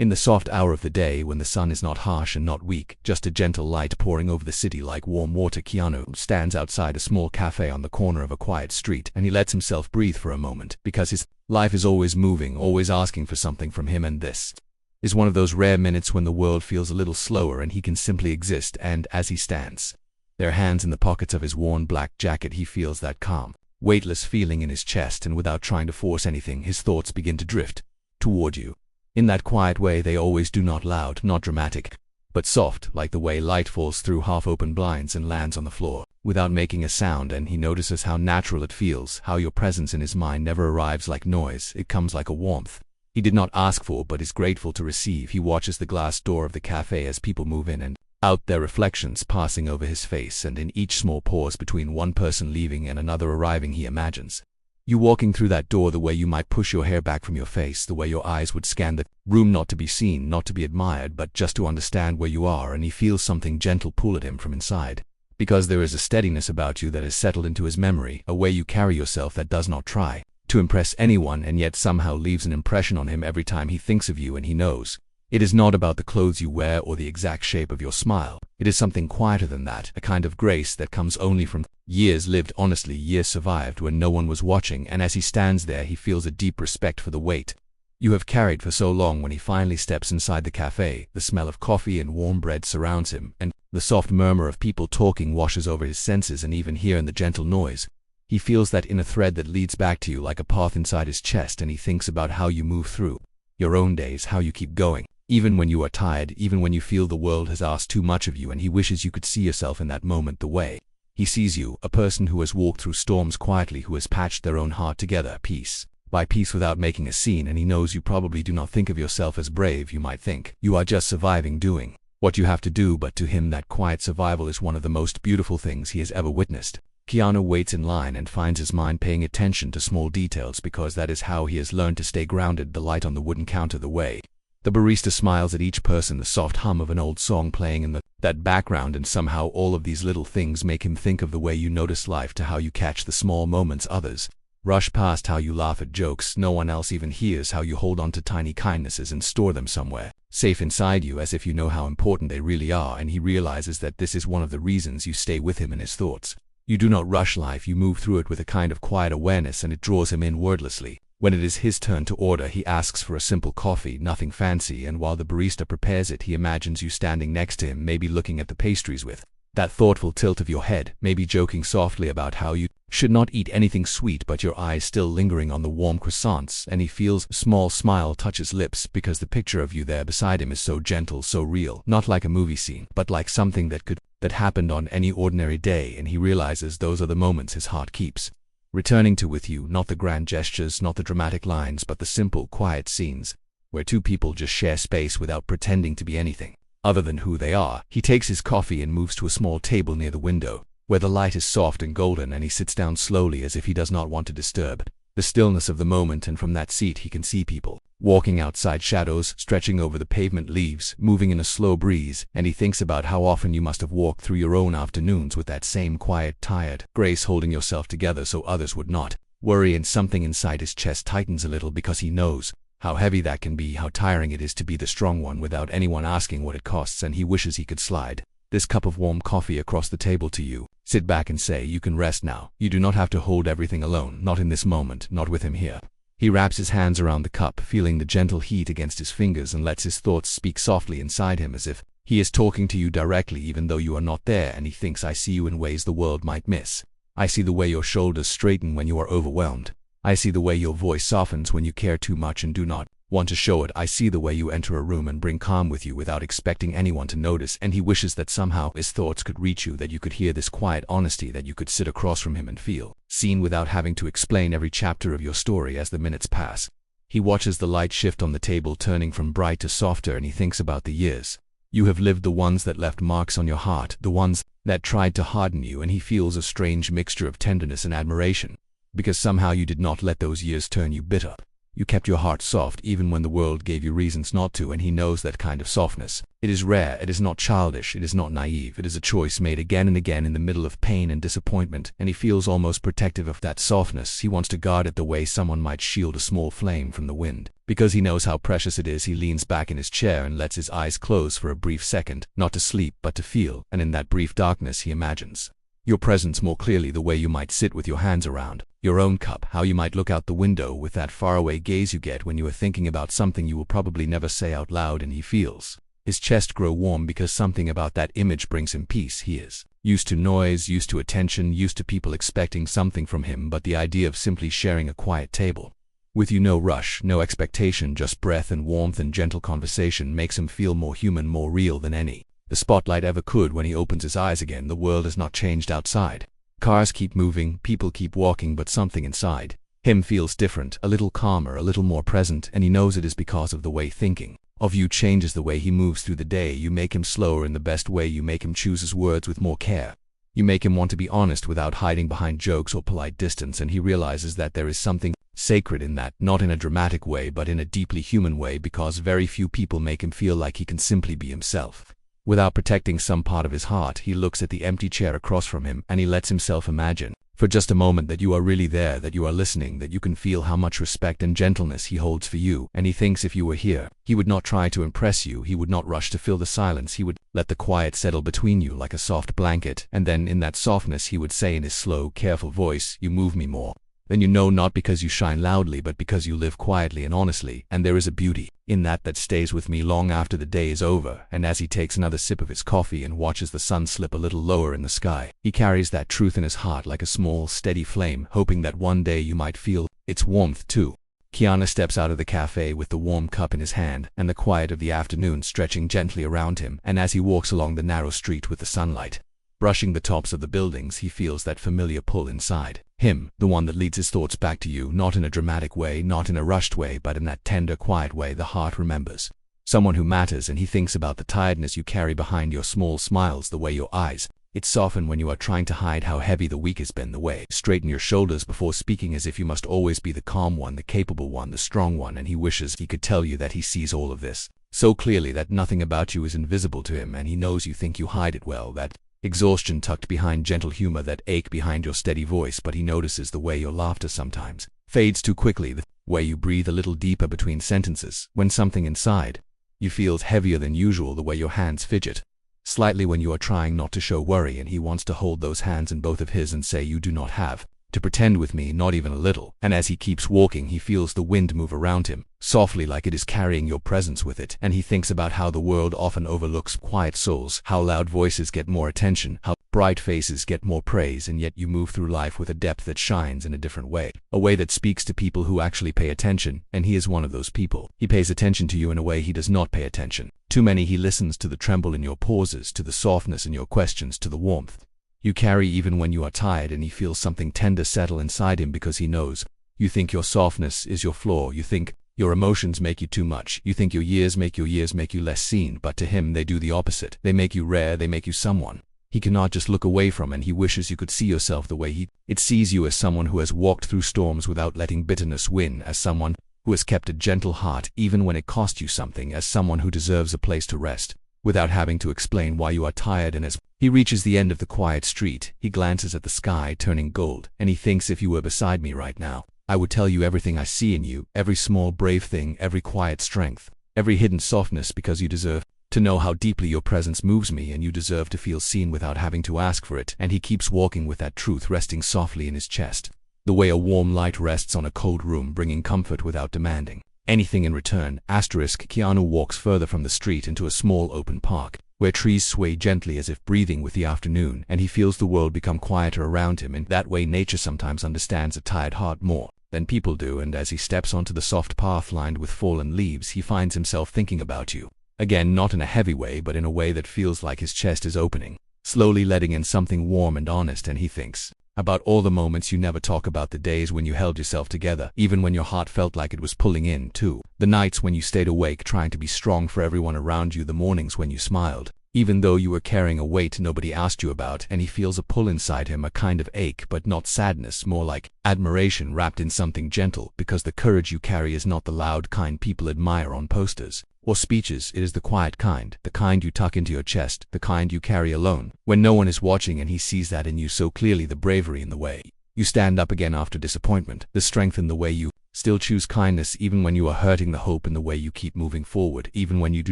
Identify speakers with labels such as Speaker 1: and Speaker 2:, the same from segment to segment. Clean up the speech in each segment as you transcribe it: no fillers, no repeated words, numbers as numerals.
Speaker 1: In the soft hour of the day, when the sun is not harsh and not weak, just a gentle light pouring over the city like warm water, Keanu stands outside a small cafe on the corner of a quiet street, and he lets himself breathe for a moment, because his life is always moving, always asking for something from him, and this is one of those rare minutes when the world feels a little slower and he can simply exist. And as he stands, their hands in the pockets of his worn black jacket, he feels that calm, weightless feeling in his chest, and without trying to force anything, his thoughts begin to drift toward you. In that quiet way they always do, not loud, not dramatic, but soft, like the way light falls through half-open blinds and lands on the floor, without making a sound, and he notices how natural it feels, how your presence in his mind never arrives like noise, it comes like a warmth he did not ask for but is grateful to receive. He watches the glass door of the cafe as people move in and out, their reflections passing over his face, and in each small pause between one person leaving and another arriving, he imagines you walking through that door, the way you might push your hair back from your face, the way your eyes would scan the room, not to be seen, not to be admired, but just to understand where you are, and he feels something gentle pull at him from inside, because there is a steadiness about you that has settled into his memory, a way you carry yourself that does not try to impress anyone and yet somehow leaves an impression on him every time he thinks of you, and he knows it is not about the clothes you wear or the exact shape of your smile. It is something quieter than that, a kind of grace that comes only from years lived honestly, years survived when no one was watching, and as he stands there he feels a deep respect for the weight you have carried for so long. When he finally steps inside the cafe, the smell of coffee and warm bread surrounds him, and the soft murmur of people talking washes over his senses, and even here in the gentle noise, he feels that inner thread that leads back to you like a path inside his chest, and he thinks about how you move through your own days, how you keep going, even when you are tired, even when you feel the world has asked too much of you, and he wishes you could see yourself in that moment the way he sees you, a person who has walked through storms quietly, who has patched their own heart together piece by piece without making a scene. And he knows you probably do not think of yourself as brave. You might think you are just surviving, doing what you have to do, but to him that quiet survival is one of the most beautiful things he has ever witnessed. Keanu waits in line and finds his mind paying attention to small details, because that is how he has learned to stay grounded. The light on the wooden counter, the way the barista smiles at each person, the soft hum of an old song playing in that background, and somehow all of these little things make him think of the way you notice life, to how you catch the small moments others rush past, how you laugh at jokes no one else even hears, how you hold on to tiny kindnesses and store them somewhere safe inside you, as if you know how important they really are. And he realizes that this is one of the reasons you stay with him in his thoughts. You do not rush life, you move through it with a kind of quiet awareness, and it draws him in wordlessly. When it is his turn to order, he asks for a simple coffee, nothing fancy, and while the barista prepares it, he imagines you standing next to him, maybe looking at the pastries with that thoughtful tilt of your head, maybe joking softly about how you should not eat anything sweet, but your eyes still lingering on the warm croissants, and he feels a small smile touch his lips, because the picture of you there beside him is so gentle, so real, not like a movie scene, but like something that happened on any ordinary day. And he realizes those are the moments his heart keeps returning to with you, not the grand gestures, not the dramatic lines, but the simple, quiet scenes where two people just share space without pretending to be anything other than who they are. He takes his coffee and moves to a small table near the window, where the light is soft and golden, and he sits down slowly as if he does not want to disturb the stillness of the moment. And from that seat he can see people walking outside, shadows stretching over the pavement, leaves moving in a slow breeze, and he thinks about how often you must have walked through your own afternoons with that same quiet, tired grace, holding yourself together so others would not worry, and something inside his chest tightens a little, because he knows how heavy that can be, how tiring it is to be the strong one without anyone asking what it costs, and he wishes he could slide this cup of warm coffee across the table to you, sit back and say, you can rest now, you do not have to hold everything alone, not in this moment, not with him here. He wraps his hands around the cup, feeling the gentle heat against his fingers, and lets his thoughts speak softly inside him, as if he is talking to you directly even though you are not there. And he thinks, I see you in ways the world might miss. I see the way your shoulders straighten when you are overwhelmed. I see the way your voice softens when you care too much and do not want to show it. I see the way you enter a room and bring calm with you without expecting anyone to notice. And he wishes that somehow his thoughts could reach you, that you could hear this quiet honesty, that you could sit across from him and feel seen without having to explain every chapter of your story. As the minutes pass, he watches the light shift on the table, turning from bright to softer, and he thinks about the years you have lived, the ones that left marks on your heart, the ones that tried to harden you, and he feels a strange mixture of tenderness and admiration, because somehow you did not let those years turn you bitter. You kept your heart soft even when the world gave you reasons not to, and he knows that kind of softness. It is rare, it is not childish, it is not naive, it is a choice made again and again in the middle of pain and disappointment, and he feels almost protective of that softness. He wants to guard it the way someone might shield a small flame from the wind. Because he knows how precious it is, he leans back in his chair and lets his eyes close for a brief second, not to sleep but to feel, and in that brief darkness he imagines your presence more clearly, the way you might sit with your hands around your own cup, how you might look out the window with that faraway gaze you get when you are thinking about something you will probably never say out loud, and he feels his chest grow warm because something about that image brings him peace. He is used to noise, used to attention, used to people expecting something from him, but the idea of simply sharing a quiet table with you, no rush, no expectation, just breath and warmth and gentle conversation, makes him feel more human, more real than any the spotlight ever could. When he opens his eyes again, the world has not changed outside. Cars keep moving, people keep walking, but something inside him feels different, a little calmer, a little more present, and he knows it is because of the way thinking of you changes the way he moves through the day. You make him slower in the best way. You make him choose his words with more care. You make him want to be honest without hiding behind jokes or polite distance, and he realizes that there is something sacred in that, not in a dramatic way but in a deeply human way, because very few people make him feel like he can simply be himself without protecting some part of his heart. He looks at the empty chair across from him and he lets himself imagine for just a moment that you are really there, that you are listening, that you can feel how much respect and gentleness he holds for you. And he thinks if you were here, he would not try to impress you, he would not rush to fill the silence, he would let the quiet settle between you like a soft blanket, and then in that softness he would say in his slow, careful voice, "You move me more than you know, not because you shine loudly but because you live quietly and honestly, and there is a beauty in that that stays with me long after the day is over." And as he takes another sip of his coffee and watches the sun slip a little lower in the sky, he carries that truth in his heart like a small, steady flame, hoping that one day you might feel its warmth too. Keanu steps out of the cafe with the warm cup in his hand and the quiet of the afternoon stretching gently around him, and as he walks along the narrow street with the sunlight brushing the tops of the buildings, he feels that familiar pull inside him, the one that leads his thoughts back to you, not in a dramatic way, not in a rushed way, but in that tender, quiet way the heart remembers someone who matters. And he thinks about the tiredness you carry behind your small smiles, the way your eyes soften when you are trying to hide how heavy the week has been, the way you straighten your shoulders before speaking as if you must always be the calm one, the capable one, the strong one. And he wishes he could tell you that he sees all of this so clearly that nothing about you is invisible to him, and he knows you think you hide it well, that exhaustion tucked behind gentle humor, that ache behind your steady voice, but he notices the way your laughter sometimes fades too quickly, the way you breathe a little deeper between sentences when something inside you feels heavier than usual, the way your hands fidget slightly when you are trying not to show worry, and he wants to hold those hands in both of his and say, "You do not have to pretend with me, not even a little." And as he keeps walking, he feels the wind move around him softly, like it is carrying your presence with it, and he thinks about how the world often overlooks quiet souls, how loud voices get more attention, how bright faces get more praise, and yet you move through life with a depth that shines in a different way, a way that speaks to people who actually pay attention, and he is one of those people. He pays attention to you in a way he does not pay attention too many. He listens to the tremble in your pauses, to the softness in your questions, to the warmth you carry even when you are tired, and he feels something tender settle inside him because he knows you think your softness is your flaw, you think your emotions make you too much, you think your years make you less seen, but to him they do the opposite. They make you rare, they make you someone he cannot just look away from, and he wishes you could see yourself the way it sees you, as someone who has walked through storms without letting bitterness win, as someone who has kept a gentle heart even when it cost you something, as someone who deserves a place to rest without having to explain why you are tired. And as he reaches the end of the quiet street, he glances at the sky turning gold, and he thinks, if you were beside me right now, I would tell you everything I see in you, every small brave thing, every quiet strength, every hidden softness, because you deserve to know how deeply your presence moves me, and you deserve to feel seen without having to ask for it. And he keeps walking with that truth resting softly in his chest, the way a warm light rests on a cold room, bringing comfort without demanding anything in return. Keanu walks further from the street into a small open park, where trees sway gently as if breathing with the afternoon, and he feels the world become quieter around him. In that way, nature sometimes understands a tired heart more than people do, and as he steps onto the soft path lined with fallen leaves, he finds himself thinking about you again, not in a heavy way, but in a way that feels like his chest is opening, slowly letting in something warm and honest. And he thinks about all the moments you never talk about, the days when you held yourself together, even when your heart felt like it was pulling in too, the nights when you stayed awake trying to be strong for everyone around you, the mornings when you smiled even though you were carrying a weight nobody asked you about, and he feels a pull inside him, a kind of ache, but not sadness, more like admiration wrapped in something gentle, because the courage you carry is not the loud kind people admire on posters or speeches. It is the quiet kind, the kind you tuck into your chest, the kind you carry alone, when no one is watching, and he sees that in you so clearly, the bravery in the way you stand up again after disappointment, the strength in the way you still choose kindness even when you are hurting, the hope in the way you keep moving forward even when you do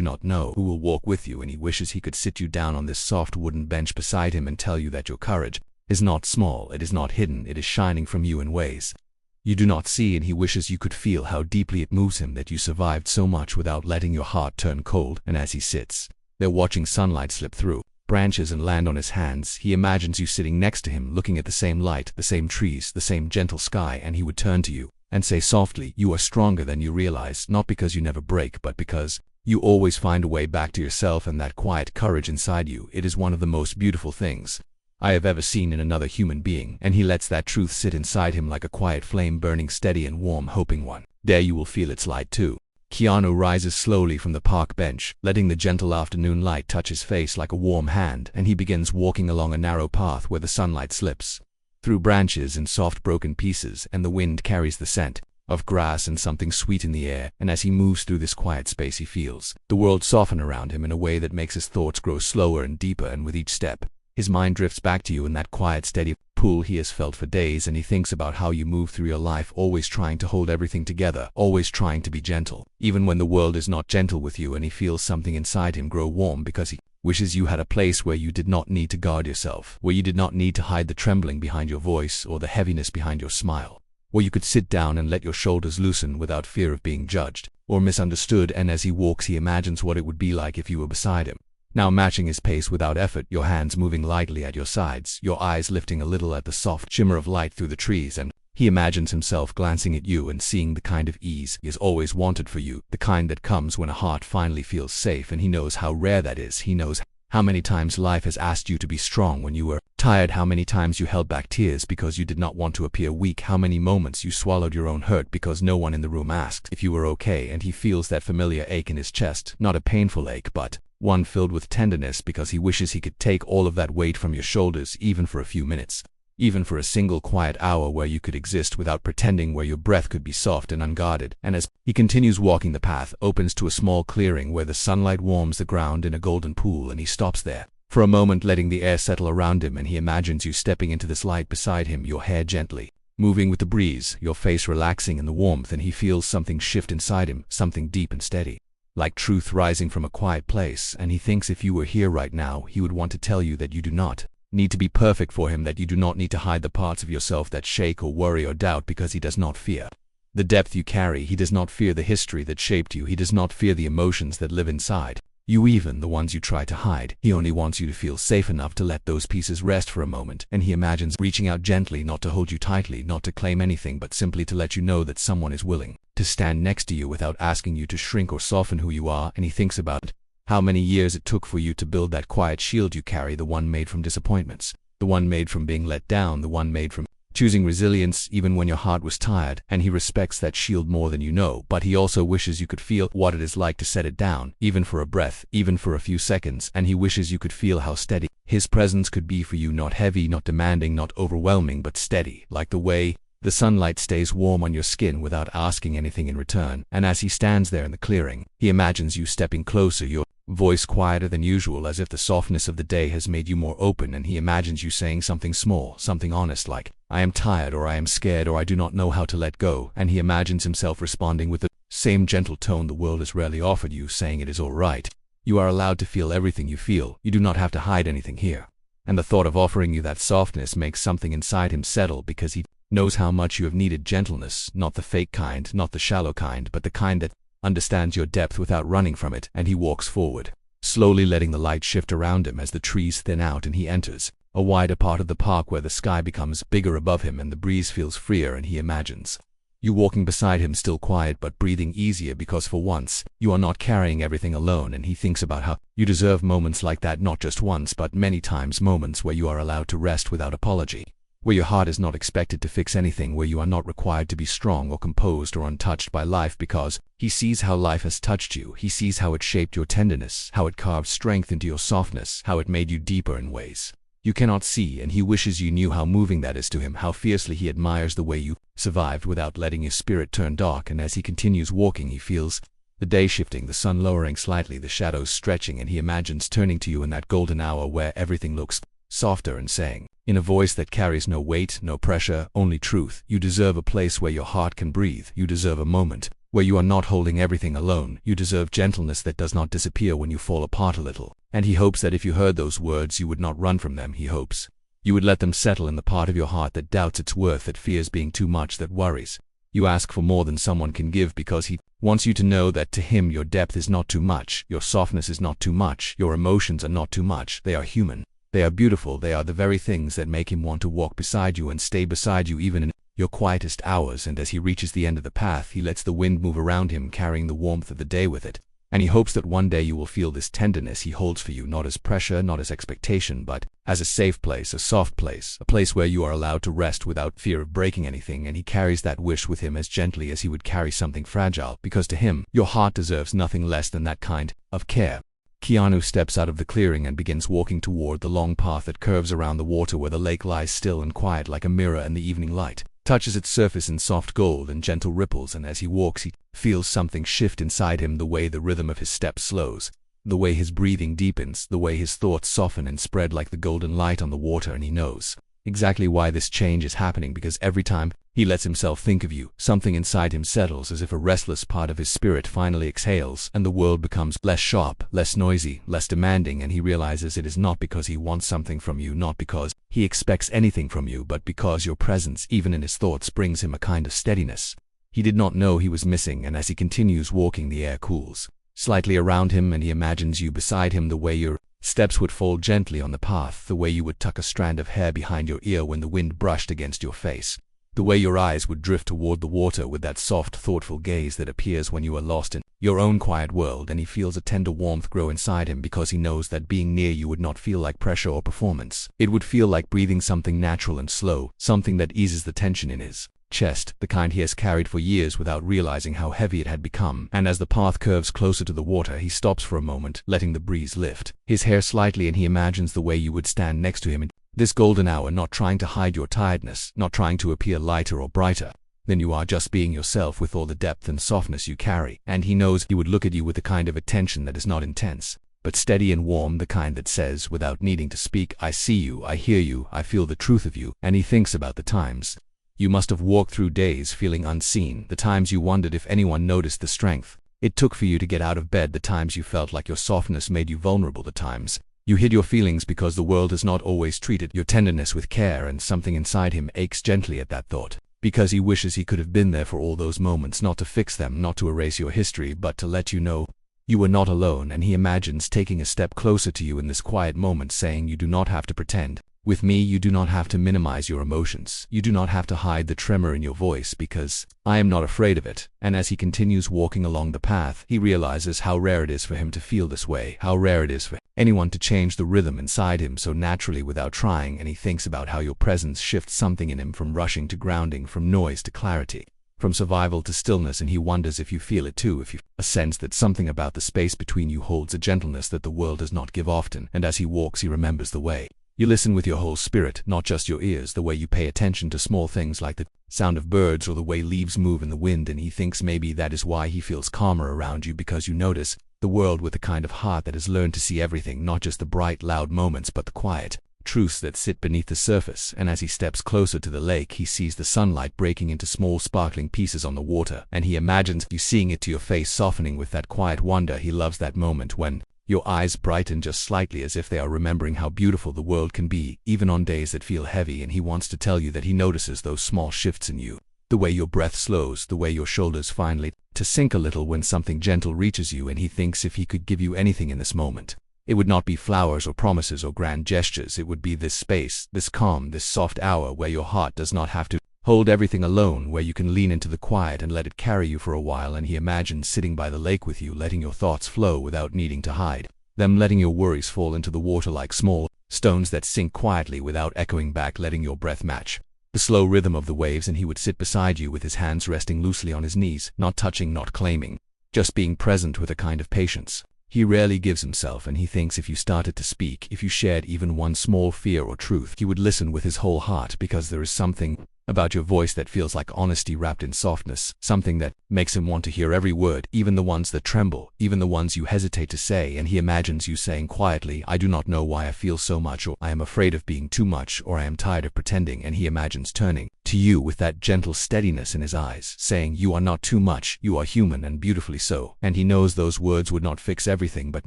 Speaker 1: not know who will walk with you, and he wishes he could sit you down on this soft wooden bench beside him and tell you that your courage is not small, it is not hidden, it is shining from you in ways you do not see, and he wishes you could feel how deeply it moves him that you survived so much without letting your heart turn cold. And as he sits there watching sunlight slip through branches and land on his hands, he imagines you sitting next to him, looking at the same light, the same trees, the same gentle sky, and he would turn to you and say softly, "You are stronger than you realize, not because you never break, but because you always find a way back to yourself." And that quiet courage inside you, it is one of the most beautiful things I have ever seen in another human being, and he lets that truth sit inside him like a quiet flame, burning steady and warm, hoping one day you will feel its light too. Keanu rises slowly from the park bench, letting the gentle afternoon light touch his face like a warm hand, and he begins walking along a narrow path where the sunlight slips through branches in soft broken pieces, and the wind carries the scent of grass and something sweet in the air. And as he moves through this quiet space, he feels the world soften around him in a way that makes his thoughts grow slower and deeper, and with each step his mind drifts back to you in that quiet, steady pull he has felt for days, and he thinks about how you move through your life, always trying to hold everything together, always trying to be gentle, even when the world is not gentle with you, and he feels something inside him grow warm because he wishes you had a place where you did not need to guard yourself, where you did not need to hide the trembling behind your voice or the heaviness behind your smile, where you could sit down and let your shoulders loosen without fear of being judged or misunderstood. And as he walks, he imagines what it would be like if you were beside him, now matching his pace without effort, your hands moving lightly at your sides, your eyes lifting a little at the soft shimmer of light through the trees, and he imagines himself glancing at you and seeing the kind of ease he has always wanted for you, the kind that comes when a heart finally feels safe, and he knows how rare that is. He knows how many times life has asked you to be strong when you were tired, how many times you held back tears because you did not want to appear weak, how many moments you swallowed your own hurt because no one in the room asked if you were okay, and he feels that familiar ache in his chest, not a painful ache, but one filled with tenderness, because he wishes he could take all of that weight from your shoulders, even for a few minutes, even for a single quiet hour where you could exist without pretending, where your breath could be soft and unguarded. And as he continues walking, the path opens to a small clearing where the sunlight warms the ground in a golden pool, and he stops there for a moment, letting the air settle around him, and he imagines you stepping into this light beside him, your hair gently moving with the breeze, your face relaxing in the warmth, and he feels something shift inside him, something deep and steady, like truth rising from a quiet place, and he thinks if you were here right now, he would want to tell you that you do not need to be perfect for him, that you do not need to hide the parts of yourself that shake or worry or doubt, because he does not fear the depth you carry, he does not fear the history that shaped you, he does not fear the emotions that live inside you, even the ones you try to hide. He only wants you to feel safe enough to let those pieces rest for a moment, and he imagines reaching out gently, not to hold you tightly, not to claim anything, but simply to let you know that someone is willing to stand next to you without asking you to shrink or soften who you are. And he thinks about how many years it took for you to build that quiet shield you carry, the one made from disappointments, the one made from being let down, the one made from choosing resilience even when your heart was tired. And he respects that shield more than you know, but he also wishes you could feel what it is like to set it down, even for a breath, even for a few seconds, and he wishes you could feel how steady his presence could be for you, not heavy, not demanding, not overwhelming, but steady, like the way the sunlight stays warm on your skin without asking anything in return. And as he stands there in the clearing, he imagines you stepping closer, your voice quieter than usual, as if the softness of the day has made you more open, and he imagines you saying something small, something honest, like, "I am tired," or "I am scared," or "I do not know how to let go," and he imagines himself responding with the same gentle tone the world has rarely offered you, saying it is all right. You are allowed to feel everything you feel, you do not have to hide anything here. And the thought of offering you that softness makes something inside him settle, because he knows how much you have needed gentleness, not the fake kind, not the shallow kind, but the kind that understands your depth without running from it. And he walks forward, slowly letting the light shift around him as the trees thin out, and he enters a wider part of the park where the sky becomes bigger above him and the breeze feels freer, and he imagines you walking beside him, still quiet but breathing easier, because for once you are not carrying everything alone. And he thinks about how you deserve moments like that, not just once but many times, moments where you are allowed to rest without apology, where your heart is not expected to fix anything, where you are not required to be strong or composed or untouched by life, because he sees how life has touched you. He sees how it shaped your tenderness, how it carved strength into your softness, how it made you deeper in ways you cannot see, and he wishes you knew how moving that is to him, how fiercely he admires the way you survived without letting your spirit turn dark. And as he continues walking, he feels the day shifting, the sun lowering slightly, the shadows stretching, and he imagines turning to you in that golden hour where everything looks softer and saying, in a voice that carries no weight, no pressure, only truth, you deserve a place where your heart can breathe. You deserve a moment where you are not holding everything alone. You deserve gentleness that does not disappear when you fall apart a little. And he hopes that if you heard those words, you would not run from them. He hopes you would let them settle in the part of your heart that doubts its worth, that fears being too much, that worries. You ask for more than someone can give because he wants you to know that to him your depth is not too much, your softness is not too much, your emotions are not too much. They are human. They are beautiful. They are the very things that make him want to walk beside you and stay beside you even in your quietest hours. And as he reaches the end of the path, he lets the wind move around him, carrying the warmth of the day with it. And he hopes that one day you will feel this tenderness he holds for you, not as pressure, not as expectation, but as a safe place, a soft place, a place where you are allowed to rest without fear of breaking anything. And he carries that wish with him as gently as he would carry something fragile, because to him, your heart deserves nothing less than that kind of care. Keanu steps out of the clearing and begins walking toward the long path that curves around the water, where the lake lies still and quiet like a mirror, and the evening light touches its surface in soft gold and gentle ripples. And as he walks, he feels something shift inside him, the way the rhythm of his steps slows, the way his breathing deepens, the way his thoughts soften and spread like the golden light on the water. And he knows exactly why this change is happening, because every time he lets himself think of you, something inside him settles, as if a restless part of his spirit finally exhales, and the world becomes less sharp, less noisy, less demanding. And he realizes it is not because he wants something from you, not because he expects anything from you, but because your presence, even in his thoughts, brings him a kind of steadiness he did not know he was missing. And as he continues walking, the air cools slightly around him, and he imagines you beside him, the way your steps would fall gently on the path, the way you would tuck a strand of hair behind your ear when the wind brushed against your face, the way your eyes would drift toward the water with that soft, thoughtful gaze that appears when you are lost in your own quiet world. And he feels a tender warmth grow inside him, because he knows that being near you would not feel like pressure or performance. It would feel like breathing something natural and slow, something that eases the tension in his chest, the kind he has carried for years without realizing how heavy it had become. And as the path curves closer to the water, he stops for a moment, letting the breeze lift his hair slightly, and he imagines the way you would stand next to him in this golden hour, not trying to hide your tiredness, not trying to appear lighter or brighter than you are, just being yourself with all the depth and softness you carry. And he knows he would look at you with a kind of attention that is not intense, but steady and warm, the kind that says, without needing to speak, I see you, I hear you, I feel the truth of you. And he thinks about the times you must have walked through days feeling unseen, the times you wondered if anyone noticed the strength it took for you to get out of bed, the times you felt like your softness made you vulnerable, the times you hid your feelings because the world has not always treated your tenderness with care. And something inside him aches gently at that thought, because he wishes he could have been there for all those moments, not to fix them, not to erase your history, but to let you know you were not alone. And he imagines taking a step closer to you in this quiet moment, saying, you do not have to pretend. With me, you do not have to minimize your emotions. You do not have to hide the tremor in your voice, because I am not afraid of it. And as he continues walking along the path, he realizes how rare it is for him to feel this way, how rare it is for anyone to change the rhythm inside him so naturally without trying. And he thinks about how your presence shifts something in him, from rushing to grounding, from noise to clarity, from survival to stillness. And he wonders if you feel it too, if you a sense that something about the space between you holds a gentleness that the world does not give often. And as he walks, he remembers the way you listen with your whole spirit, not just your ears, the way you pay attention to small things like the sound of birds or the way leaves move in the wind. And he thinks maybe that is why he feels calmer around you, because you notice the world with a kind of heart that has learned to see everything, not just the bright, loud moments, but the quiet truths that sit beneath the surface. And as he steps closer to the lake, he sees the sunlight breaking into small, sparkling pieces on the water, and he imagines you seeing it, to your face softening with that quiet wonder. He loves that moment when your eyes brighten just slightly, as if they are remembering how beautiful the world can be, even on days that feel heavy. And he wants to tell you that he notices those small shifts in you, the way your breath slows, the way your shoulders finally to sink a little when something gentle reaches you. And he thinks if he could give you anything in this moment, it would not be flowers or promises or grand gestures. It would be this space, this calm, this soft hour where your heart does not have to hold everything alone, where you can lean into the quiet and let it carry you for a while. And he imagines sitting by the lake with you, letting your thoughts flow without needing to hide them, letting your worries fall into the water like small, stones that sink quietly without echoing back, letting your breath match the slow rhythm of the waves, and he would sit beside you with his hands resting loosely on his knees, not touching, not claiming, just being present with a kind of patience. He rarely gives himself, and he thinks if you started to speak, if you shared even one small fear or truth, he would listen with his whole heart, because there is something about your voice that feels like honesty wrapped in softness, something that makes him want to hear every word, even the ones that tremble, even the ones you hesitate to say, and he imagines you saying quietly, "I do not know why I feel so much," or "I am afraid of being too much," or "I am tired of pretending," and he imagines turning to you with that gentle steadiness in his eyes, saying, "You are not too much, you are human, and beautifully so." And he knows those words would not fix everything, but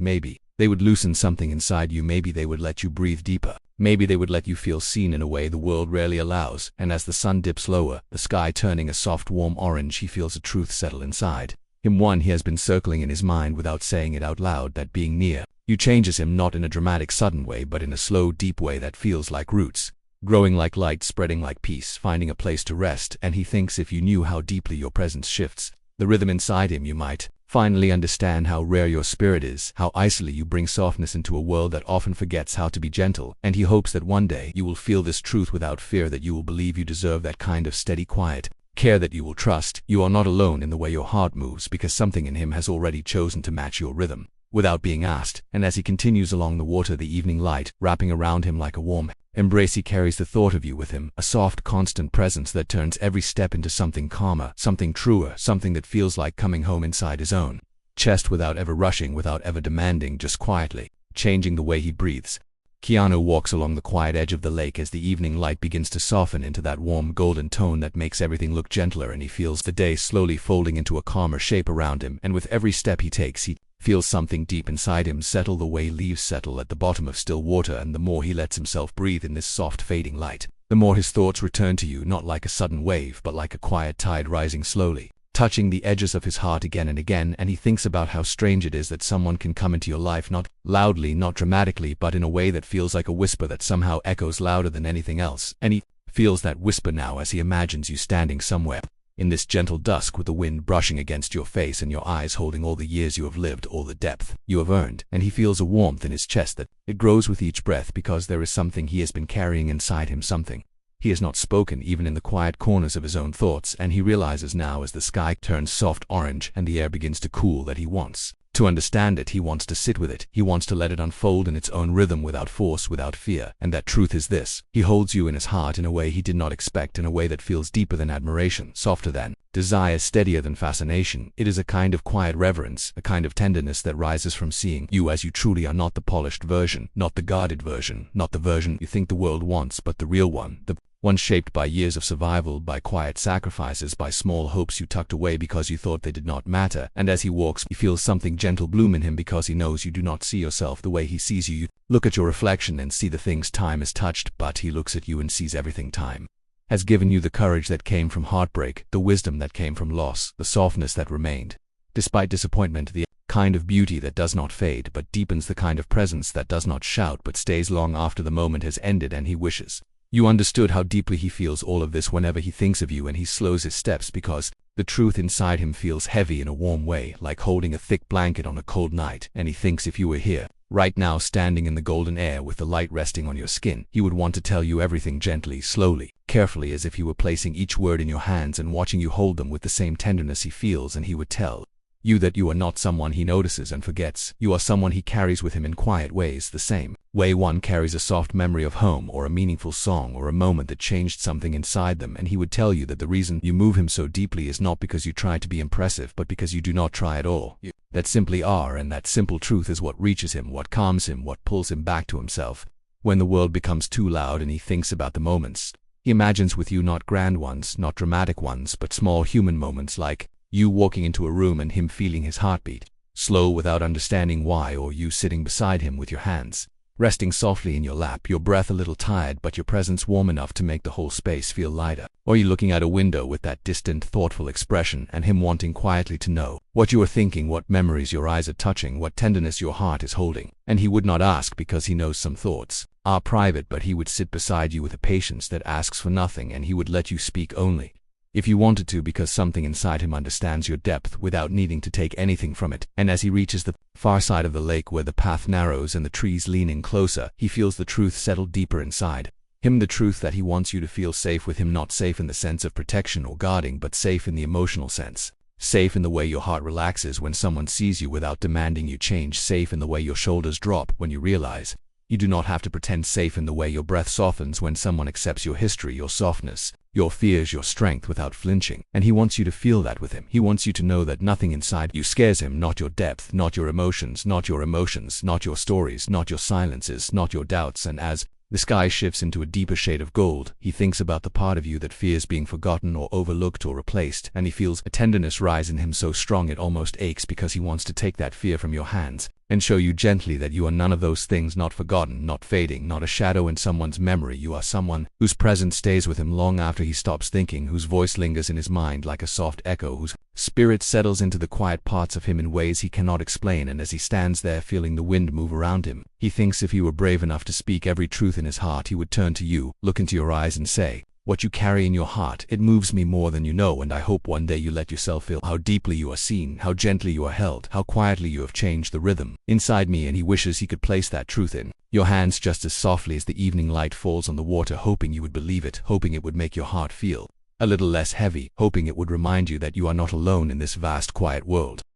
Speaker 1: maybe they would loosen something inside you, maybe they would let you breathe deeper. Maybe they would let you feel seen in a way the world rarely allows, and as the sun dips lower, the sky turning a soft warm orange, he feels a truth settle inside him, one he has been circling in his mind without saying it out loud, that being near you changes him, not in a dramatic sudden way, but in a slow deep way that feels like roots, growing like light, spreading like peace, finding a place to rest. And he thinks if you knew how deeply your presence shifts the rhythm inside him, you might finally understand how rare your spirit is, how easily you bring softness into a world that often forgets how to be gentle. And he hopes that one day you will feel this truth without fear, that you will believe you deserve that kind of steady, quiet care, that you will trust you are not alone in the way your heart moves, because something in him has already chosen to match your rhythm without being asked. And as he continues along the water, the evening light wrapping around him like a warm embrace, he carries the thought of you with him, a soft, constant presence that turns every step into something calmer, something truer, something that feels like coming home inside his own chest, without ever rushing, without ever demanding, just quietly changing the way he breathes. Keanu walks along the quiet edge of the lake as the evening light begins to soften into that warm golden tone that makes everything look gentler, and he feels the day slowly folding into a calmer shape around him. And with every step he takes, he feels something deep inside him settle the way leaves settle at the bottom of still water. And the more he lets himself breathe in this soft fading light, the more his thoughts return to you, not like a sudden wave, but like a quiet tide rising slowly, touching the edges of his heart again and again. And he thinks about how strange it is that someone can come into your life, not loudly, not dramatically, but in a way that feels like a whisper that somehow echoes louder than anything else. And he feels that whisper now as he imagines you standing somewhere in this gentle dusk, with the wind brushing against your face and your eyes holding all the years you have lived, all the depth you have earned. And he feels a warmth in his chest that it grows with each breath, because there is something he has been carrying inside him, something he has not spoken, even in the quiet corners of his own thoughts. And he realizes now, as the sky turns soft orange and the air begins to cool, that he wants to understand it, he wants to sit with it, he wants to let it unfold in its own rhythm, without force, without fear. And that truth is this: he holds you in his heart in a way he did not expect, in a way that feels deeper than admiration, softer than desire, steadier than fascination. It is a kind of quiet reverence, a kind of tenderness that rises from seeing you as you truly are, not the polished version, not the guarded version, not the version you think the world wants, but the real one, the one shaped by years of survival, by quiet sacrifices, by small hopes you tucked away because you thought they did not matter. And as he walks, he feels something gentle bloom in him, because he knows you do not see yourself the way he sees you. You look at your reflection and see the things time has touched, but he looks at you and sees everything time has given you: the courage that came from heartbreak, the wisdom that came from loss, the softness that remained despite disappointment, the kind of beauty that does not fade but deepens, the kind of presence that does not shout but stays long after the moment has ended. And he wishes you understood how deeply he feels all of this whenever he thinks of you, and he slows his steps, because the truth inside him feels heavy in a warm way, like holding a thick blanket on a cold night. And he thinks if you were here right now, standing in the golden air with the light resting on your skin, he would want to tell you everything gently, slowly, carefully, as if he were placing each word in your hands and watching you hold them with the same tenderness he feels. And he would tell you that you are not someone he notices and forgets. You are someone he carries with him in quiet ways, the same way one carries a soft memory of home, or a meaningful song, or a moment that changed something inside them. And he would tell you that the reason you move him so deeply is not because you try to be impressive, but because you do not try at all. You that simply are, and that simple truth is what reaches him, what calms him, what pulls him back to himself. When the world becomes too loud and he thinks about the moments he imagines with you, not grand ones, not dramatic ones, but small human moments, like you walking into a room and him feeling his heartbeat, slow without understanding why, or you sitting beside him with your hands resting softly in your lap, your breath a little tired but your presence warm enough to make the whole space feel lighter. Or you looking out a window with that distant, thoughtful expression, and him wanting quietly to know what you are thinking, what memories your eyes are touching, what tenderness your heart is holding. And he would not ask, because he knows some thoughts are private, but he would sit beside you with a patience that asks for nothing, and he would let you speak only if you wanted to, because something inside him understands your depth without needing to take anything from it. And as he reaches the far side of the lake where the path narrows and the trees lean in closer, he feels the truth settle deeper inside him, the truth that he wants you to feel safe with him, not safe in the sense of protection or guarding, but safe in the emotional sense. Safe in the way your heart relaxes when someone sees you without demanding you change. Safe in the way your shoulders drop when you realize you do not have to pretend. Safe in the way your breath softens when someone accepts your history, your softness, your fears, your strength without flinching. And he wants you to feel that with him. He wants you to know that nothing inside you scares him, not your depth, not your emotions, not your stories, not your silences, not your doubts. And as the sky shifts into a deeper shade of gold, he thinks about the part of you that fears being forgotten or overlooked or replaced, and he feels a tenderness rise in him so strong it almost aches, because he wants to take that fear from your hands and show you gently that you are none of those things, not forgotten, not fading, not a shadow in someone's memory. You are someone whose presence stays with him long after he stops thinking, whose voice lingers in his mind like a soft echo, whose spirit settles into the quiet parts of him in ways he cannot explain. And as he stands there feeling the wind move around him, he thinks if he were brave enough to speak every truth in his heart, he would turn to you, look into your eyes and say, "What you carry in your heart, it moves me more than you know, and I hope one day you let yourself feel how deeply you are seen, how gently you are held, how quietly you have changed the rhythm inside me." And he wishes he could place that truth in your hands just as softly as the evening light falls on the water, hoping you would believe it, hoping it would make your heart feel a little less heavy, hoping it would remind you that you are not alone in this vast quiet world.